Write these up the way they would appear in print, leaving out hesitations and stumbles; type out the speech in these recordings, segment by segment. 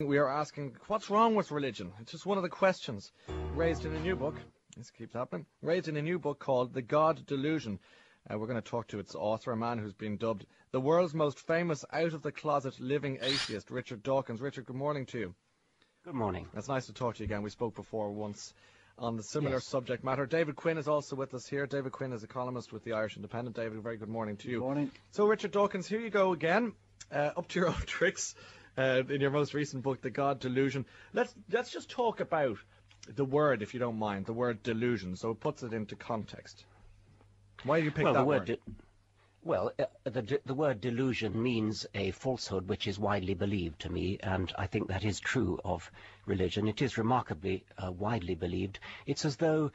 We are asking, what's wrong with religion? It's just one of the questions raised in a new book. This keeps happening. Raised in a new book called The God Delusion. We're going to talk to its author, a man who's been dubbed the world's most famous out-of-the-closet living atheist, Richard Dawkins. Richard, good morning to you. Good morning. It's nice to talk to you again. We spoke before once on the similar subject matter. David Quinn is also with us here. David Quinn is a columnist with the Irish Independent. David, very good morning to you. Good morning. So, Richard Dawkins, here you go again, up to your own tricks. In your most recent book, The God Delusion. Let's just talk about the word, if you don't mind, the word delusion, so it puts it into context. Why do you pick that word? The word delusion means a falsehood which is widely believed to me, and I think that is true of religion. It is remarkably widely believed. It's as though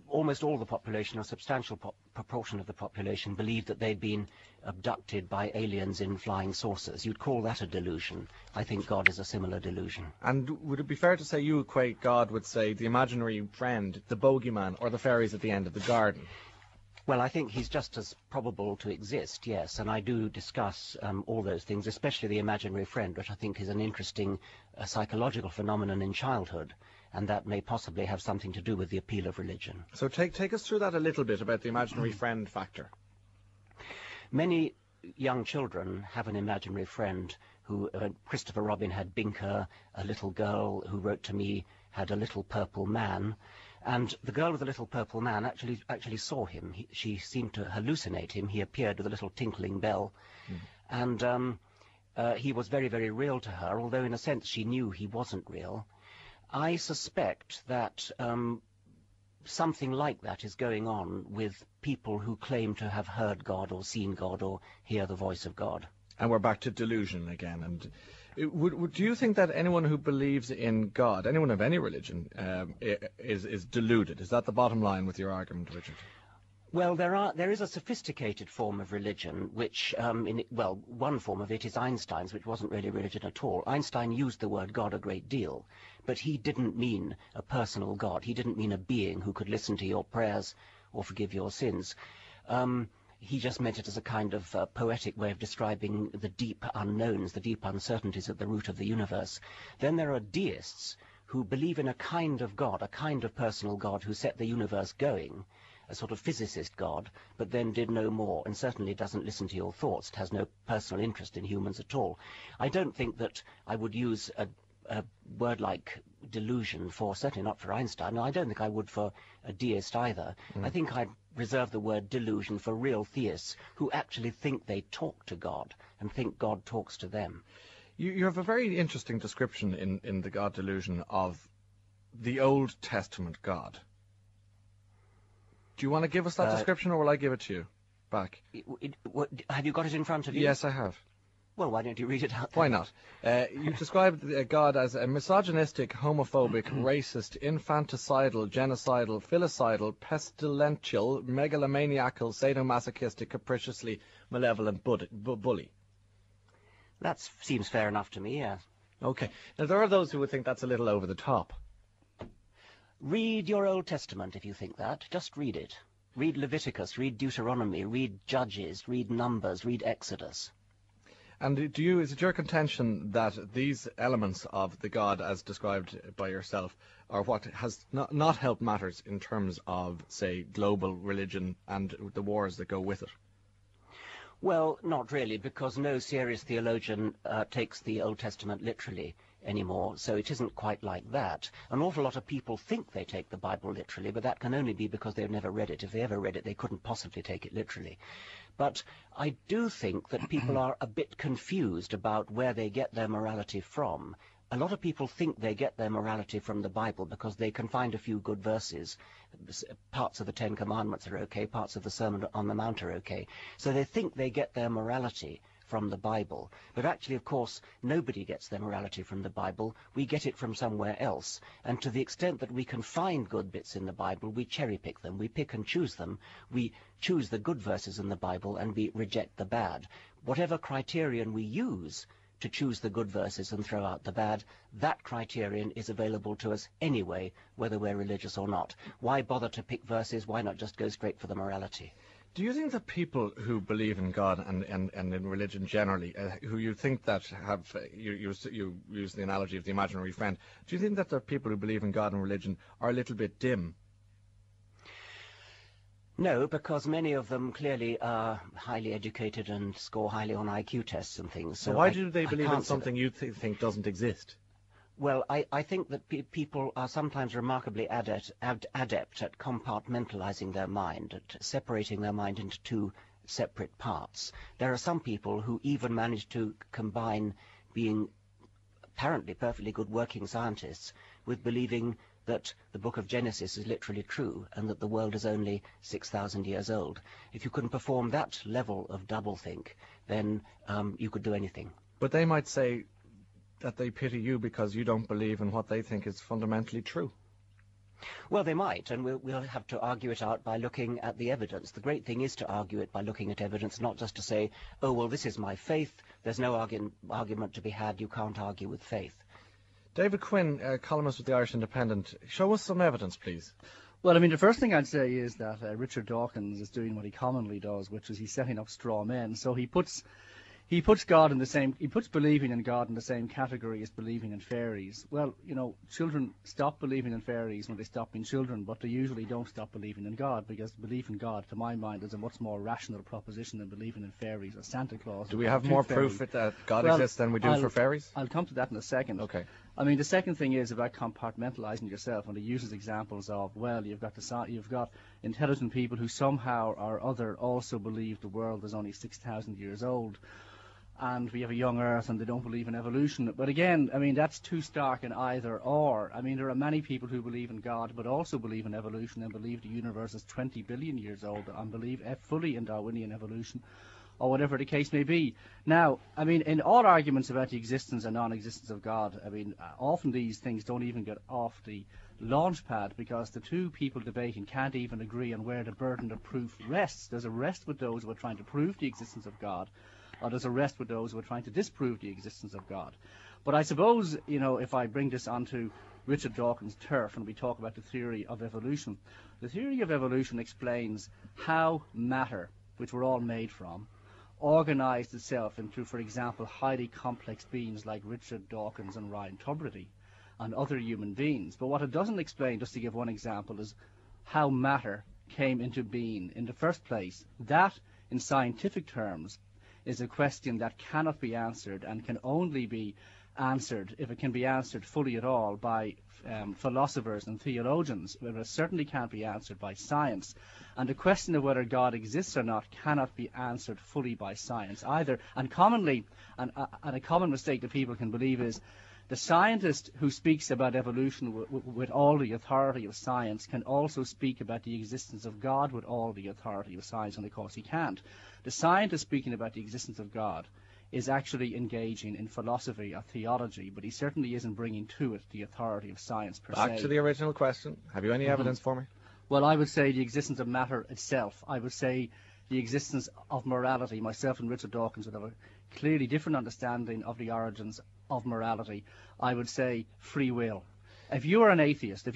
almost all the population, or a substantial proportion of the population, believed that they'd been abducted by aliens in flying saucers. You'd call that a delusion. I think God is a similar delusion. And would it be fair to say you equate God with, say, the imaginary friend, the bogeyman, or the fairies at the end of the garden? Well, I think he's just as probable to exist, yes, and I do discuss all those things, especially the imaginary friend, which I think is an interesting psychological phenomenon in childhood, and that may possibly have something to do with the appeal of religion. So take us through that a little bit about the imaginary friend factor. Many young children have an imaginary friend who, Christopher Robin had Binker, a little girl who wrote to me had a little purple man. And the girl with the little purple man actually saw him. She seemed to hallucinate him. He appeared with a little tinkling bell. And he was very, very real to her, although in a sense she knew he wasn't real. I suspect that something like that is going on with people who claim to have heard God or seen God or hear the voice of God. And we're back to delusion again. And do you think that anyone who believes in God, anyone of any religion, is deluded? Is that the bottom line with your argument, Richard? Well, there is a sophisticated form of religion, which, one form of it is Einstein's, which wasn't really religion at all. Einstein used the word God a great deal, but he didn't mean a personal God. He didn't mean a being who could listen to your prayers or forgive your sins. He just meant it as a kind of poetic way of describing the deep unknowns, the deep uncertainties at the root of the universe. Then there are deists who believe in a kind of God, a kind of personal God who set the universe going, a sort of physicist God, but then did no more, and certainly doesn't listen to your thoughts. It has no personal interest in humans at all. I don't think that I would use a word like delusion for, certainly not for Einstein, and I don't think I would for a deist either. I think I'd reserve the word delusion for real theists who actually think they talk to God and think God talks to them. You have a very interesting description in The God Delusion of the Old Testament God. Do you want to give us that description, or will I give it to you back? Have you got it in front of you? Yes, I have. Well, why don't you read it out then? Why not? You described God as a misogynistic, homophobic, racist, infanticidal, genocidal, filicidal, pestilential, megalomaniacal, sadomasochistic, capriciously malevolent bully. That seems fair enough to me, yes. Okay. Now, there are those who would think that's a little over the top. Read your Old Testament if you think that. Just read it. Read Leviticus, read Deuteronomy, read Judges, read Numbers, read Exodus. And is it your contention that these elements of the God, as described by yourself, are what has not helped matters in terms of, say, global religion and the wars that go with it? Well, not really, because no serious theologian takes the Old Testament literally anymore, so it isn't quite like that. An awful lot of people think they take the Bible literally, but that can only be because they've never read it. If they ever read it, they couldn't possibly take it literally. But I do think that people are a bit confused about where they get their morality from. A lot of people think they get their morality from the Bible because they can find a few good verses. Parts of the Ten Commandments are okay, parts of the Sermon on the Mount are okay. So they think they get their morality from the Bible. But actually, of course, nobody gets their morality from the Bible. We get it from somewhere else. And to the extent that we can find good bits in the Bible, we cherry-pick them. We pick and choose them. We choose the good verses in the Bible and we reject the bad. Whatever criterion we use to choose the good verses and throw out the bad, that criterion is available to us anyway, whether we're religious or not. Why bother to pick verses? Why not just go straight for the morality? Do you think that people who believe in God and in religion generally, who you think that have, you use the analogy of the imaginary friend, do you think that the people who believe in God and religion are a little bit dim? No, because many of them clearly are highly educated and score highly on IQ tests and things. So why do they believe in something you think doesn't exist? Well, I think that people are sometimes remarkably adept at compartmentalizing their mind, at separating their mind into two separate parts. There are some people who even manage to combine being apparently perfectly good working scientists with believing that the book of Genesis is literally true and that the world is only 6,000 years old. If you can perform that level of doublethink, then you could do anything. But they might say that they pity you because you don't believe in what they think is fundamentally true. Well, they might, and we'll have to argue it out by looking at the evidence. The great thing is to argue it by looking at evidence, not just to say, oh, well, this is my faith, there's no argument to be had, you can't argue with faith. David Quinn, columnist with the Irish Independent, show us some evidence, please. Well, I mean, the first thing I'd say is that Richard Dawkins is doing what he commonly does, which is he's setting up straw men. So he puts God in the same, he puts believing in God in the same category as believing in fairies. Well, you know, children stop believing in fairies when they stop being children, but they usually don't stop believing in God, because belief in God, to my mind, is a much more rational proposition than believing in fairies or Santa Claus. Do we have more proof that God exists than we do for fairies? I'll come to that in a second. Okay. I mean, the second thing is about compartmentalizing yourself, and he uses examples of, well, you've got intelligent people who somehow or other also believe the world is only 6,000 years old, and we have a young Earth, and they don't believe in evolution. But again, I mean, that's too stark an either or. I mean, there are many people who believe in God, but also believe in evolution and believe the universe is 20 billion years old and believe fully in Darwinian evolution, or whatever the case may be. Now, I mean, in all arguments about the existence and non-existence of God, I mean, often these things don't even get off the launch pad, because the two people debating can't even agree on where the burden of proof rests. There's a rest with those who are trying to prove the existence of God, or there's a rest with those who are trying to disprove the existence of God. But I suppose, you know, if I bring this onto Richard Dawkins' turf and we talk about the theory of evolution, the theory of evolution explains how matter, which we're all made from, organized itself into, for example, highly complex beings like Richard Dawkins and Ryan Tubridy and other human beings. But what it doesn't explain, just to give one example, is how matter came into being in the first place. That, in scientific terms, is a question that cannot be answered and can only be answered, if it can be answered fully at all, by philosophers and theologians. But it certainly can't be answered by science. And the question of whether God exists or not cannot be answered fully by science either. And commonly, and a common mistake that people can believe is, the scientist who speaks about evolution with all the authority of science can also speak about the existence of God with all the authority of science, and of course he can't. The scientist speaking about the existence of God is actually engaging in philosophy or theology, but he certainly isn't bringing to it the authority of science per se. Back to the original question. Have you any evidence for me? Well, I would say the existence of matter itself. I would say the existence of morality. Myself and Richard Dawkins would have a clearly different understanding of the origins of morality. I would say free will. If you're an atheist,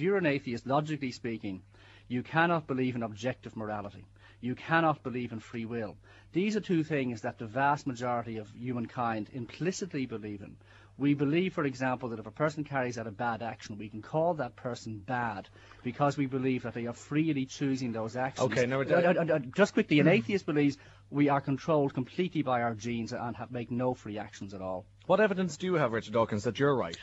logically speaking, you cannot believe in objective morality. You cannot believe in free will. These are two things that the vast majority of humankind implicitly believe in. We believe, for example, that if a person carries out a bad action, we can call that person bad because we believe that they are freely choosing those actions. Okay, no, just quickly, an atheist believes we are controlled completely by our genes and make no free actions at all. What evidence do you have, Richard Dawkins, that you're right?